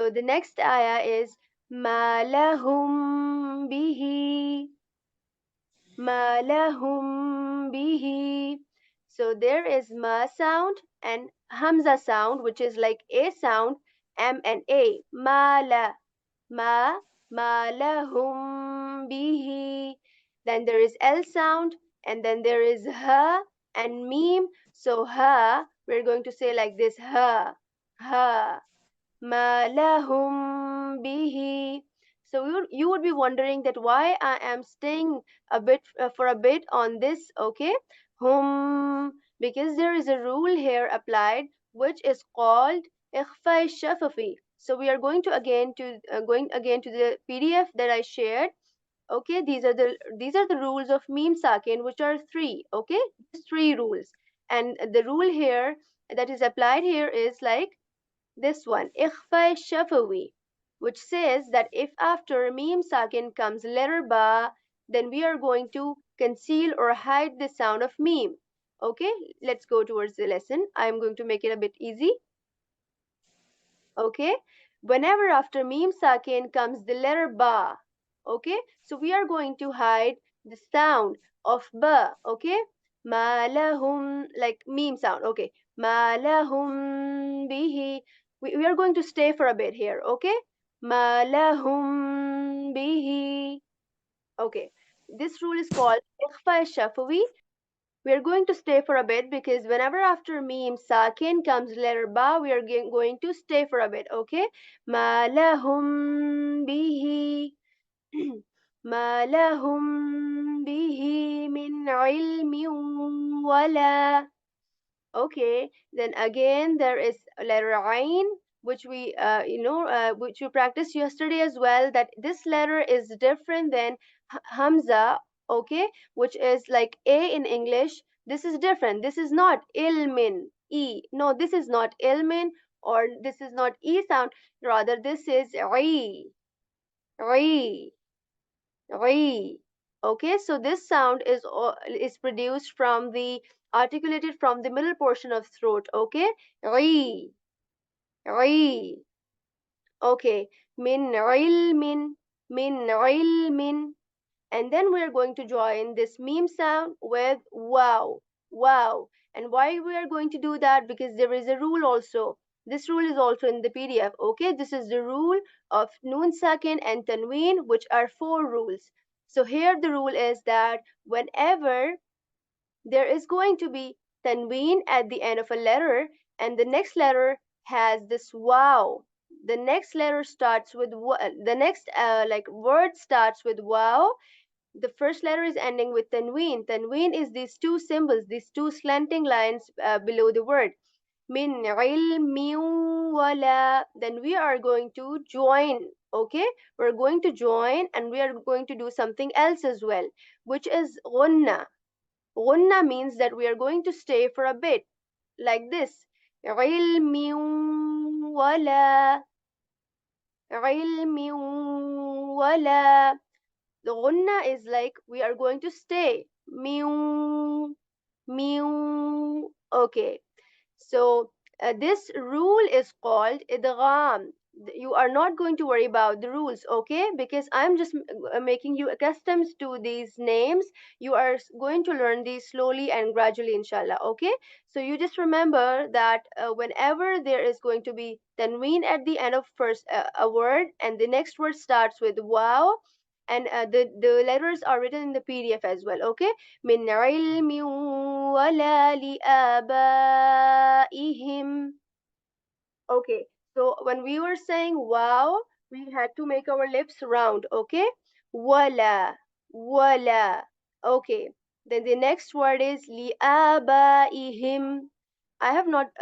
So the next ayah is ma lahum bihi, ma lahum bihi. So there is ma sound and hamza sound, which is like a sound, m and a. Ma la, ma, ma lahum bihi. Then there is l sound, and then there is ha and meme. So ha, we're going to say like this, ha, ha. Ma lahum bihi. So you would be wondering that why I am staying a bit for a bit on this, okay? Because there is a rule here applied which is called ikhfa shafafi. So we are going to going again to the PDF that I shared. Okay, these are the rules of meme sakin, which are three. Okay, just three rules, and the rule here that is applied here is like this one, ikhfa shafawi, which says that if after meme sakin comes letter ba, then we are going to conceal or hide the sound of meme. Okay, let's go towards the lesson. I'm going to make it a bit easy. Okay, whenever after meme sakin comes the letter ba, okay, so we are going to hide the sound of ba. Okay, ma lahum, like meme sound. Okay, ma lahum bihi. We are going to stay for a bit here. Okay, ma lahum bihi. Okay, this rule is called ikhfa shafawi. We are going to stay for a bit because whenever after meme sakin comes letter ba, we are going to stay for a bit. Okay, ma lahum bihi. ما لهم به من علم ولا. Okay, then again there is letter Ain, which which we practiced yesterday as well, that this letter is different than Hamza, okay, which is like A in English. This is different. This is not ilmin, E. No, this is not ilmin, or this is not E sound. Rather, this is I, I, I. Okay, so this sound is produced from the articulated from the middle portion of throat. Okay, I, I. Okay, min ilmin, min ilmin. And then we're going to join this meme sound with wow, wow. And why we are going to do that? Because there is a rule also. This rule is also in the PDF. Okay, this is the rule of noon sakin and tanween, which are four rules. So here the rule is that whenever there is going to be tanween at the end of a letter, and the next letter has this wow, the next letter starts with the next like word starts with wow, the first letter is ending with tanween. Tanween is these two symbols, these two slanting lines below the word. Min ilmi wala. Then we are going to join. Okay, we're going to join, and we are going to do something else as well, which is ghunna. Ghunna means that we are going to stay for a bit, like this. Ilmi wala, ilmi wala. The ghunna is like we are going to stay. Mew, mew. Okay. So this rule is called idgham. You are not going to worry about the rules, okay? Because I'm just making you accustomed to these names. You are going to learn these slowly and gradually, inshallah, okay? So you just remember that whenever there is going to be tanween at the end of first a word, and the next word starts with wow, and the letters are written in the PDF as well, okay? من علم ولا لآبائهم. Okay, so when we were saying wow, we had to make our lips round, okay? Wala, wala. Okay, then the next word is لآبائهم. I have not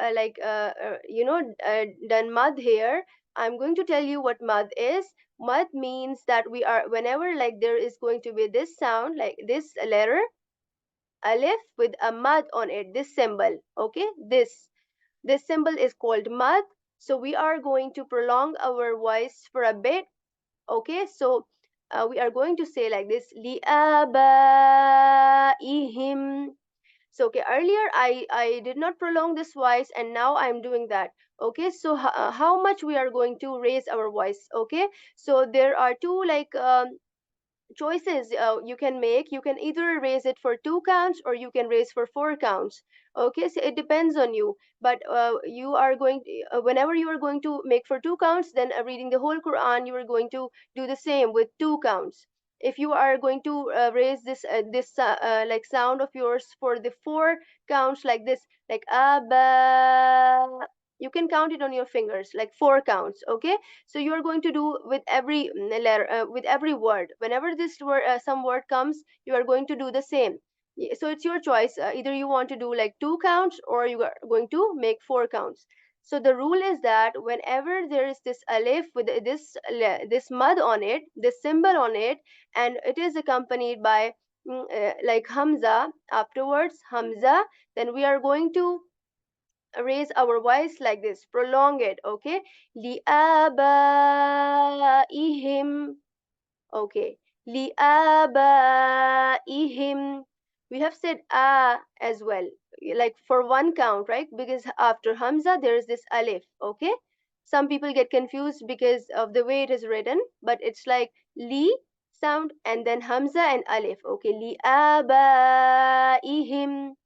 done mad here. I'm going to tell you what mad is. Mad means that we are whenever like there is going to be this sound, like this letter alif with a mud on it, this symbol. Okay, this symbol is called mud. So we are going to prolong our voice for a bit. Okay, so we are going to say like this, li'abaihim. So okay, earlier I did not prolong this voice, and now I'm doing that. Okay, so how much we are going to raise our voice? Okay, so there are two like choices you can make. You can either raise it for 2 counts or you can raise for 4 counts. Okay, so it depends on you. But you are going whenever you are going to make for 2 counts, then reading the whole Quran, you are going to do the same with 2 counts. If you are going to raise this like sound of yours for the 4 counts, like this, like abba, you can count it on your fingers, like 4 counts. Okay, so you are going to do with every letter, with every word. Whenever this word, some word comes, you are going to do the same. So it's your choice. Either you want to do like 2 counts or you are going to make 4 counts. So the rule is that whenever there is this alif with this mud on it, this symbol on it, and it is accompanied by like hamza afterwards, hamza, then we are going to raise our voice like this, prolong it. Okay, liabaihim. Okay, liabaihim. We have said as well, like for 1 count, right? Because after hamza there is this alif. Okay, some people get confused because of the way it is written, but it's like li sound and then hamza and alif. Okay, liabaihim.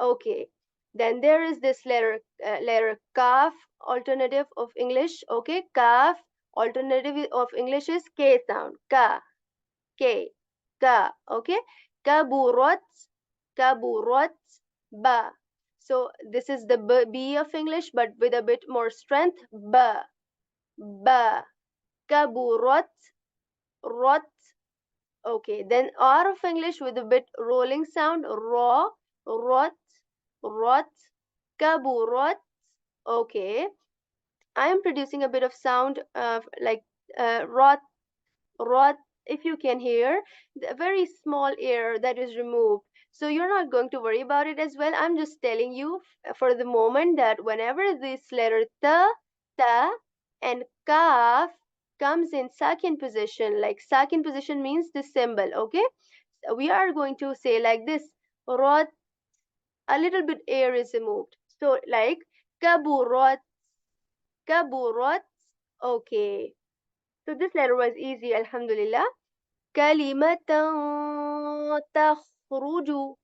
Okay, then there is this letter kaf, alternative of English. Okay, kaf, alternative of English is K sound. Ka, K, ka. Okay, kaburat, kaburat, ba. So this is the B of English, but with a bit more strength. Ba, ba, kaburat, rot. Okay, then R of English with a bit rolling sound. Raw, rot, rot, kaburot. Okay, I am producing a bit of sound like rot, rot. If you can hear the very small air that is removed, so you're not going to worry about it as well. I'm just telling you for the moment that whenever this letter ta, and kaf comes in second position, like second position means this symbol. Okay, so we are going to say like this, rot. A little bit air is removed. So like kaburot, kaburot. Okay. So this letter was easy, alhamdulillah. Kalimatan takhruju,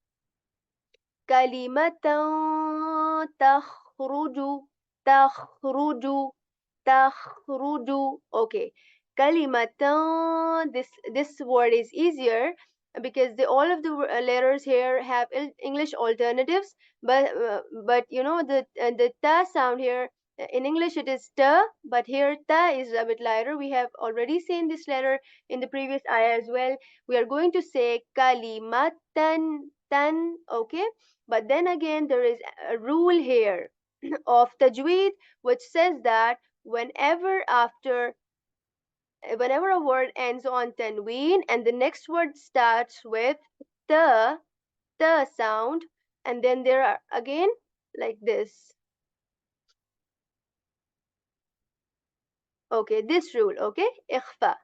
kalimatan takhruju, takhruju, takhruju. Okay. Kalimatan, this word is easier because all of the letters here have English alternatives, but you know the ta sound here in English it is ta, but here ta is a bit lighter. We have already seen this letter in the previous ayah as well. We are going to say kalimatan tan. Okay, but then again there is a rule here of tajweed which says that whenever a word ends on tanween and the next word starts with the the sound, and then there are again like this. Okay, this rule. Okay, ikhfa.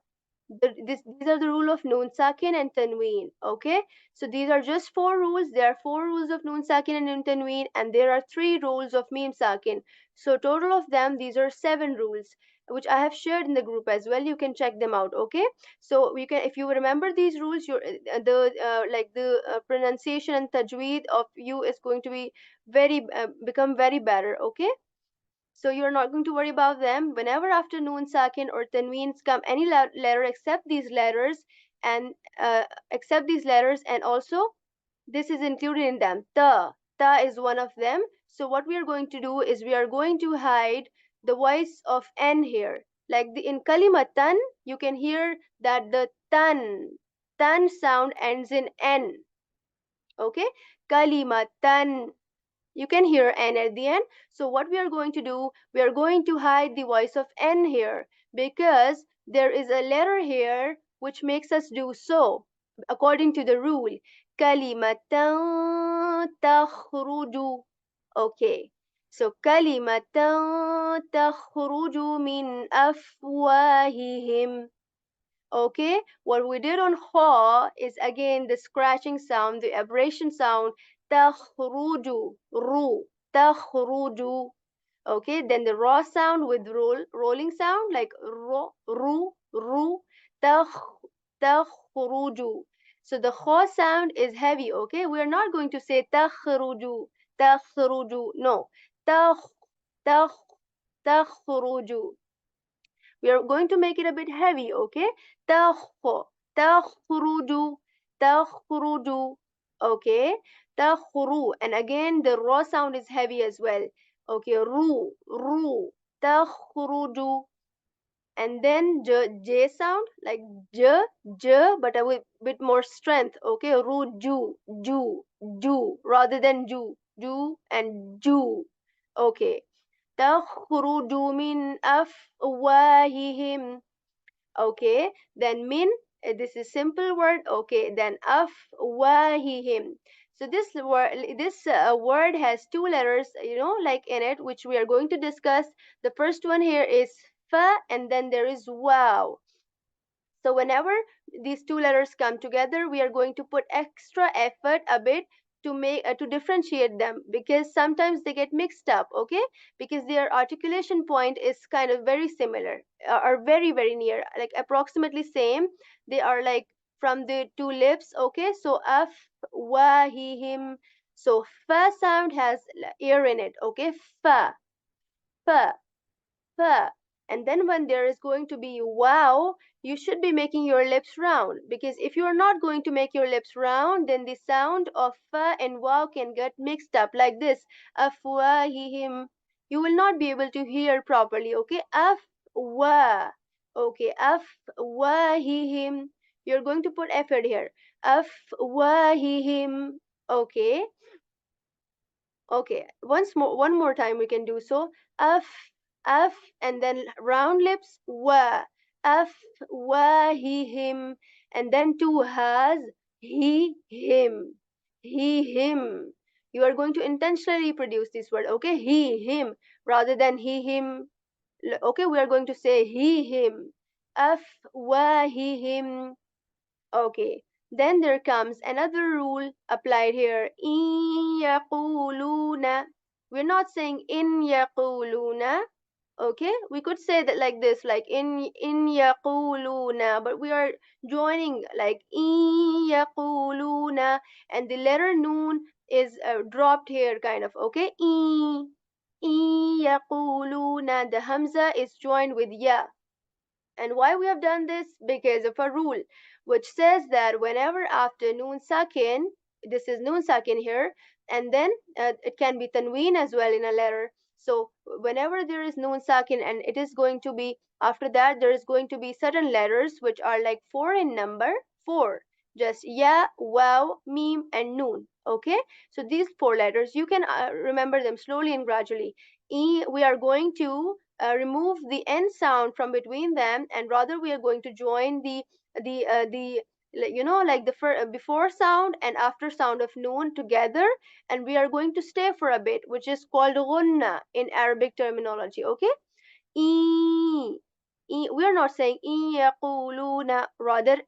These are the rule of noon sakin and tanween. Okay, so these are just 4 rules. There are 4 rules of noon sakin and noon tanween, and there are 3 rules of mim sakin. So total of them, these are 7 rules, which I have shared in the group as well. You can check them out. Okay, so you can, if you remember these rules, your the like the pronunciation and tajweed of you is going to be very become very better. Okay, so you're not going to worry about them. Whenever after noon sakin or tanweens come any letter except these letters, and except these letters, and also this is included in them. Ta is one of them. So what we are going to do is we are going to hide the voice of n here. Like in kalimatan, you can hear that the tan sound ends in n. Okay, kalimatan, you can hear n at the end. So what we are going to do, we are going to hide the voice of n here because there is a letter here which makes us do so according to the rule. Kalimatan takhruju. Okay, so kalimatan takhruju min afwahihim. Okay, what we did on kha is again the scratching sound, the abrasion sound. takhruju, ru, takhruju. Okay, then the raw sound with rolling sound like ro, ru, ru, takh, takhruju. So the kha sound is heavy. Okay, we are not going to say takhruju, takhruju. No, takh, takh, takhruju. We are going to make it a bit heavy. Okay, takh, takhruju, takhruju. Okay, takhru, and again the raw sound is heavy as well. Okay, ru, ru, takhruju. And then j sound like j, but a bit more strength. Okay, ruju, ju, ju, rather than ju and ju. Okay, takhruju min afwahihim. Okay, then min, this is simple word. Okay, then afwahihim. So this word has two letters, like in it, which we are going to discuss. The first one here is fa, and then there is wow. So whenever these two letters come together, we are going to put extra effort a bit to differentiate them, because sometimes they get mixed up. Okay, because their articulation point is kind of very similar, or very very near, like approximately same. They are like from the two lips. Okay, so af, wa, he, him. So fa sound has ear in it. Okay, fa, fa, fa. And then when there is going to be wow, you should be making your lips round, because if you are not going to make your lips round, then the sound of fa and wow can get mixed up like this. Afwahihim. You will not be able to hear properly. Okay, afwa. Okay, afwahihim. You're going to put effort here. Afwahihim. Okay. Okay, one more time we can do so. F, F, and then round lips, wa. F, wa, he, him. And then two has, he, him. He, him. You are going to intentionally produce this word, okay? He, him, rather than he, him. Okay, we are going to say he, him. F, wa, he, him. Okay, then there comes another rule applied here. In yaquluna. We're not saying in yaquluna. Okay, we could say that like this, like in yaquluna, but we are joining like in yaquluna, and the letter noon is dropped here, kind of. Okay, in yaquluna. The hamza is joined with ya. And why we have done this? Because of a rule which says that whenever after noon sakin, this is noon sakin here, and then it can be tanween as well in a letter. So whenever there is noon sakin, and it is going to be after that, there is going to be certain letters which are like four in number, four, just ya, wow, meme, and noon. Okay, so these four letters, you can remember them slowly and gradually. We are going to remove the n sound from between them, and rather we are going to join the like the before sound and after sound of noon together, and we are going to stay for a bit, which is called ghunna in Arabic terminology. Okay, e, we are not saying yaquluna, rather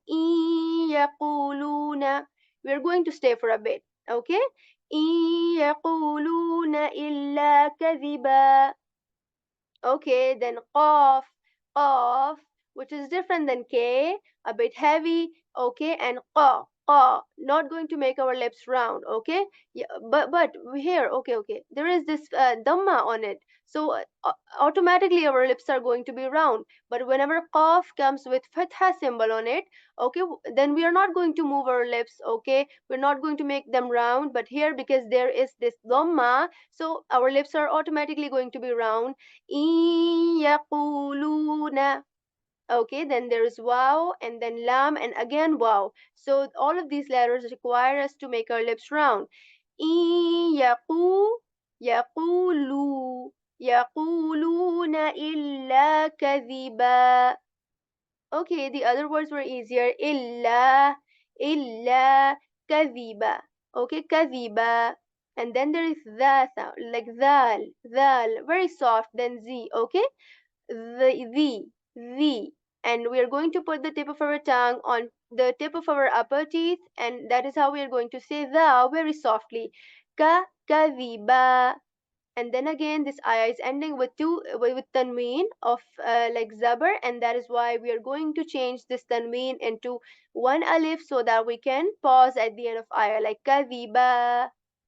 yaquluna. We are going to stay for a bit. Okay, yaquluna illa kadhiba. Okay, then qaf, qaf, which is different than k, a bit heavy. Okay, and qa, not going to make our lips round. Okay, yeah, but here, okay, there is this dhamma on it, so automatically our lips are going to be round. But whenever qaf comes with fatha symbol on it, okay, then we are not going to move our lips. Okay, we're not going to make them round. But here, because there is this dhamma, so our lips are automatically going to be round. إن يقولون. Okay, then there's wow, and then lam, and again wow. So all of these letters require us to make our lips round. إن يقولوا يقولون إلا كذبا. Okay, the other words were easier. إلا كذبا. Okay, كذبا. And then there is the sound, like dhal, very soft, then z. Okay, the, and we are going to put the tip of our tongue on the tip of our upper teeth, and that is how we are going to say the very softly. Kadhiba. And then again, this ayah is ending with tanween of like zabar, and that is why we are going to change this tanween into one alif so that we can pause at the end of ayah like kadhiba.